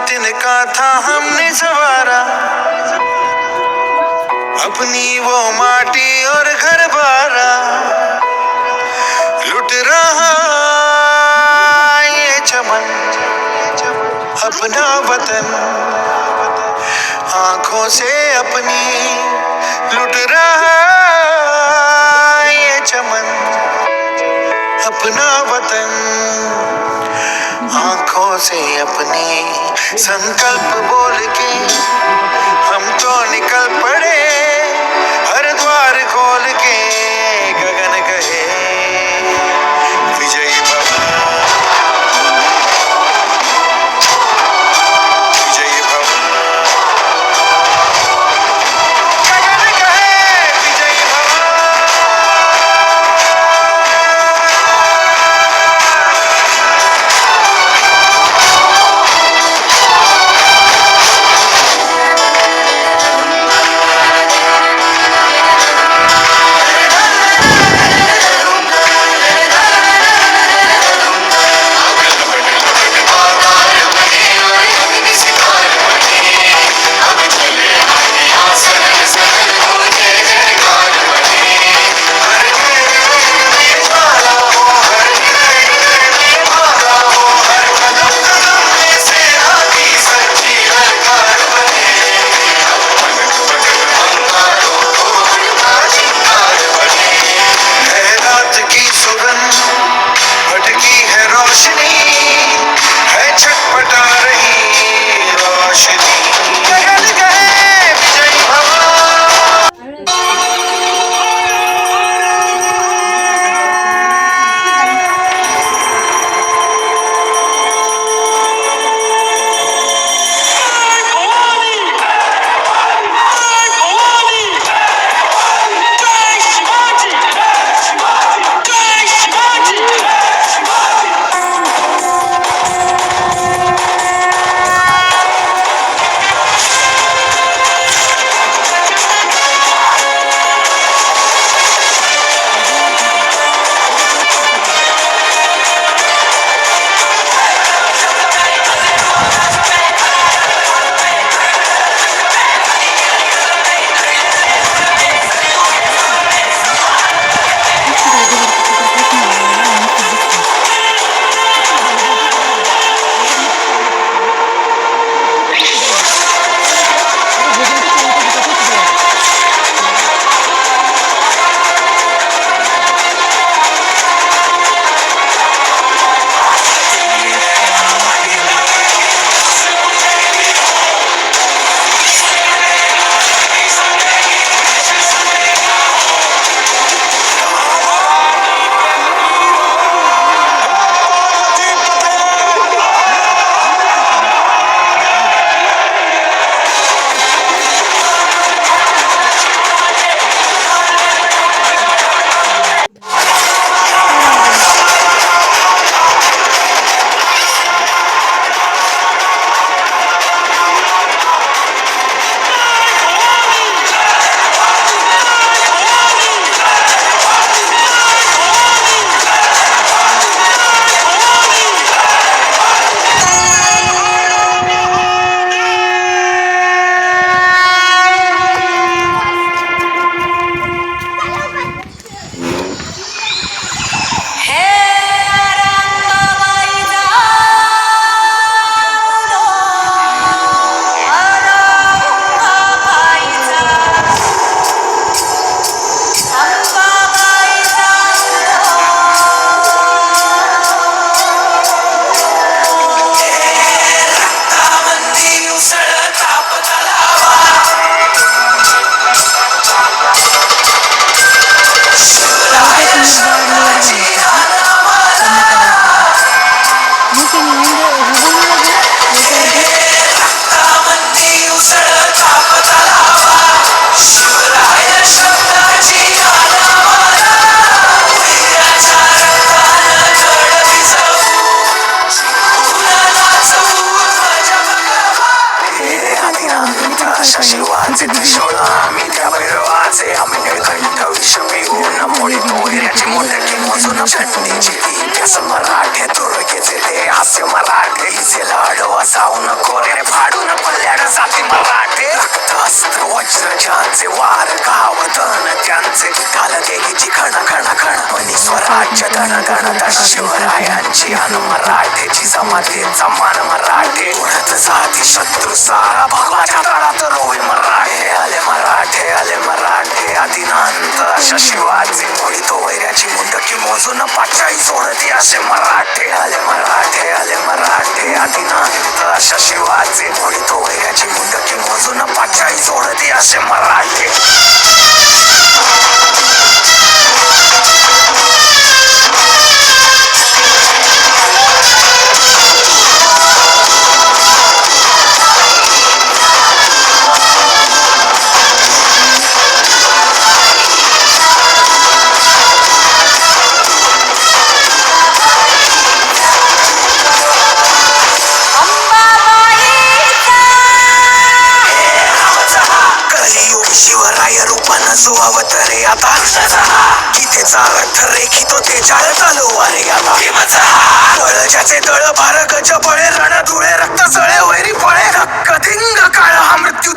तिनका था हमने सवारा, अपनी वो माटी और घर बारा, लुट रहा ये चमन अपना वतन, आंखों से अपनी लुट रहा ये चमन अपना वतन, आंखों से अपनी संकल्प बोल के हम तो निकल पड़े, हर द्वार खोल के गगन कहे विजयी भव, विजयी भव, गगन कहे विजयी भव। मोजून झंडीची इतिहास मराठे दुर्गेचे ते हास्य मराठे हिचे लाडवा जाऊ नको रे फाडून पल्ल्याड जाती मराठे रक्त अस्त्र वज्र ज्यांचे वार गावतन त्यांचे ढाल देगीची खण खण खण मनी स्वराज्य धन धन धन शिवरायांची अन मराठेची जमातीचा मान मराठे उडत जाती शत्रू सारा भगवाच्या तळात रोवे मराठे आले मराठे आदिनांत अशा शिवाचे मुळी तो वैऱ्याची मुंडकी मोजून पाचाई सोडती असे मराठे आले मराठे आदिनांत अशा शिवाचे मुळी तो वैऱ्याची मुंडकी मोजून पाचाई सोडती असे मराठे शिवराय रूपानं जो अवतरे आता गीतेचा अर्थ रेखितो ते जाळ चालू अरे आता बळ ज्याचे दळ भार गज बळे रण धुळे रक्त जळे वैरी फळे कधिंग काळ हा मृत्यू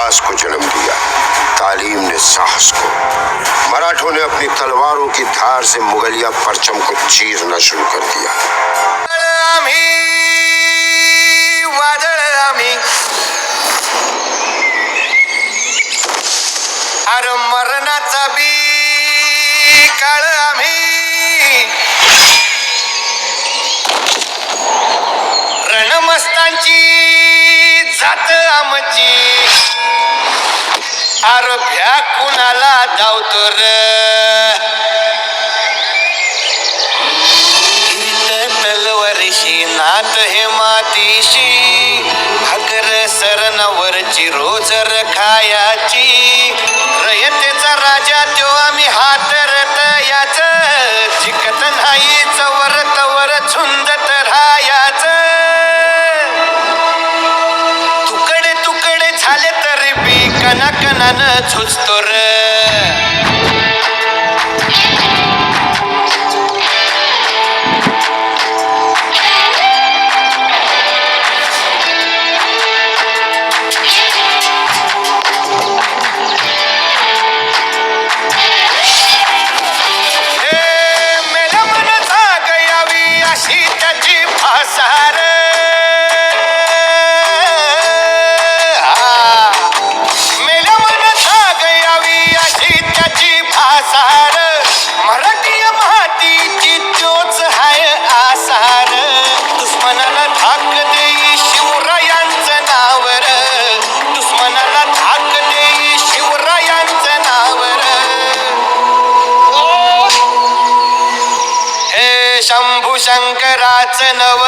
इतिहास को जन्म दिया, तालीम ने साहस को। मराठों ने अपनी तलवारों की धार से मुगलिया परचम को चीरना शुरू कर दिया। वादळ आम्ही, अरे मरणाचा बी काळ आम्ही, रणमस्तांची जात आमची, अरे भ्या कुणाला धावतो र, तलवारीशी नात हे मातीशी, भाकर सरणावरची रोज खायाची, रयतेचा राजा त्यो आम्ही हातरत याच, जिकत नाही चवर तवर झुंजत राहायाच, तुकडे तुकडे झाले तरी बी कणाकणानं झुजतो र. शंभू शंकराचं नव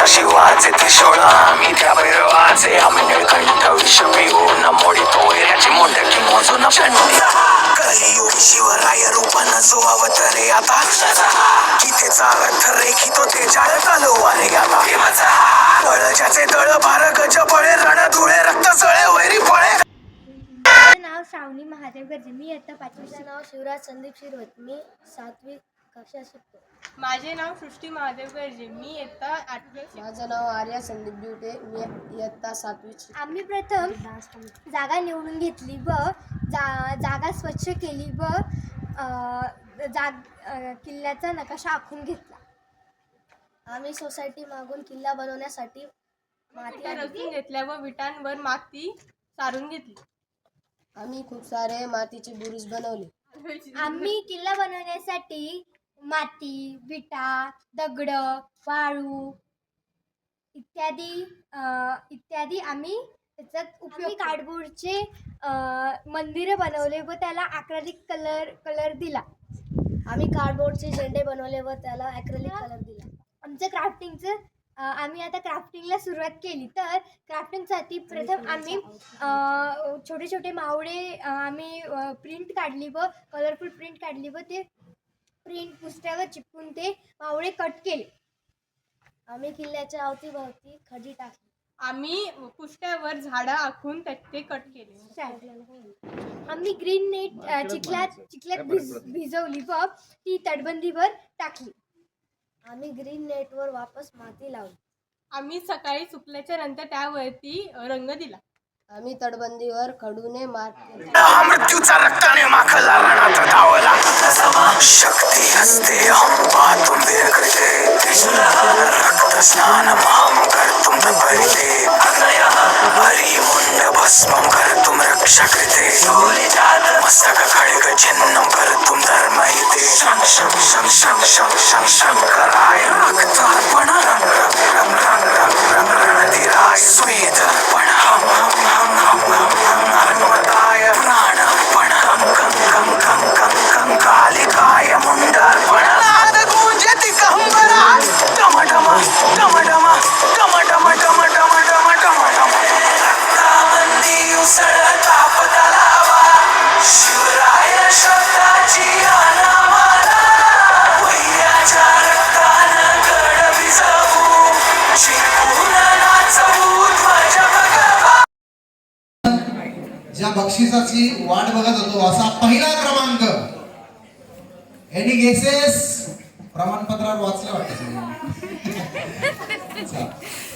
शिवाचे त्रिशूळ आम्ही त्या भैरवाचे, आम्ही निळकंठ विष पिऊन मोडितो वैराची मुंडकी मोजून चंडी. कलियुग शिवराय रूपानं जो अवतरे आता, गीतेचा अर्थ रेखितो ते जाळ तलवारे गाता. बळ ज्याचे दळ भार गज बळे रण धुळे रक्त जळे वैरी फळे. माझं नाव श्रावणी महादेव गर्जे. मी इयत्ता 5वी. नाव शिवराज संदीप शिरवत. मी 7वी कक्षा शिकतो. माझे नाव सृष्टी महादेव गर्जे. मी इयत्ता 8वी. माझं नाव आर्या संदीप ड्युटे. मी इयत्ता 7वी. आम्ही प्रथम जागा निवडून घेतली व जागा स्वच्छ केली व किल्ल्याचा नकाशा आखून घेतला. आम्ही सोसायटी मागून किल्ला बनवण्यासाठी विटा रचून घेतल्या व विटांवर माती सारून घेतली. आम्ही खूप सारे मातीचे बुरुज बनवले. आम्ही किल्ला बनवण्यासाठी माती, विटा, दगड, वाळू इत्यादी आम्ही त्याच्यात उपयोग. कार्डबोर्डचे मंदिरं बनवले व त्याला ॲक्रेलिक कलर दिला. आम्ही कार्डबोर्डचे झेंडे बनवले व त्याला ॲक्रेलिक कलर दिला. आमचं क्राफ्टिंगचं आम्ही आता क्राफ्टिंगला सुरुवात केली. तर क्राफ्टिंगसाठी प्रथम आम्ही छोटे छोटे मावळे आम्ही प्रिंट काढली व कलरफुल प्रिंट काढली व ते प्रिंट पुस्तकावर चिपकून ते मावळे कट केले. आम्ही किल्ल्याच्या अवतीभवती खडी टाकली. आम्ही पुष्ट्यावर झाडं आखून ते कट केले. आम्ही ग्रीन नेट चिखलात भिजवली व ती तटबंदीवर टाकली. आम्ही ग्रीन नेटवर वापस माती लावली. आम्ही सकाळी सुकल्याच्या नंतर त्यावरती रंग दिला. आम्ही तटबंदीवर खडूने मार केली. मृत्यूचा रक्ताने माखला रणात धावला. शक्ती हस्ते हम बातुम करते रक्त स्नान हम करतुम परिते अग्नयः हरिमुण्ड भस्मं कर्तुं रक्षकृते मस्तक खड्ग छिन्नं कर्तुं धर्महिते शं शं शं शं शं शं शङ्कराय रक्तार्पण रं रं रं रं रं रं रणधीराय स्वेदर्पण हं हं हं हं हं हं हनुमताय प्राणार्पण कं कं कं कं कं कं कालिकाय मुण्डार्पण नाद गूंजति कंबरा डम डम डम डम डम डम डम डम डम डम डम रक्तामंदी उसळता पतलावा शिवराय शब्दाची अनामाला वैयाच्या रक्तानं गड भिजवू चिरपून नाचवू ध्वज भगवा ज्या बक्षिसाची वाट बघत होतो असा पहिला क्रमांक. Any guesses? प्रमाणपत्रावर वाचलं वाटतं.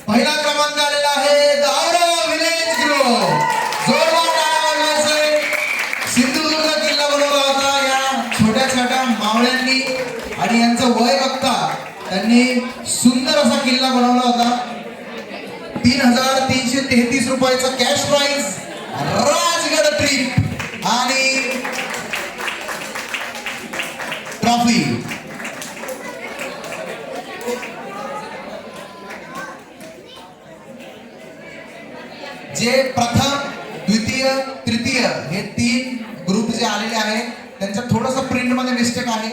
पहिला क्रमांक आलेला आहे गौरव विलेज ग्रुप. जोरदार टाळ्या वाजवायचे. सिंधुदुर्ग किल्ला बनवला होता या छोट्या छोट्या मावळ्यांनी आणि यांचं वय बघता त्यांनी सुंदर असा किल्ला बनवला होता. 3,333 रुपयाचा कॅश प्राइज, राजगड ट्रिप आणि ट्रॉफी. जे प्रथम, द्वितीय, तृतीय हे 3 ग्रुप जे आलेले आहेत त्यांच्या थोडंसं प्रिंट मध्ये मिस्टेक आहे.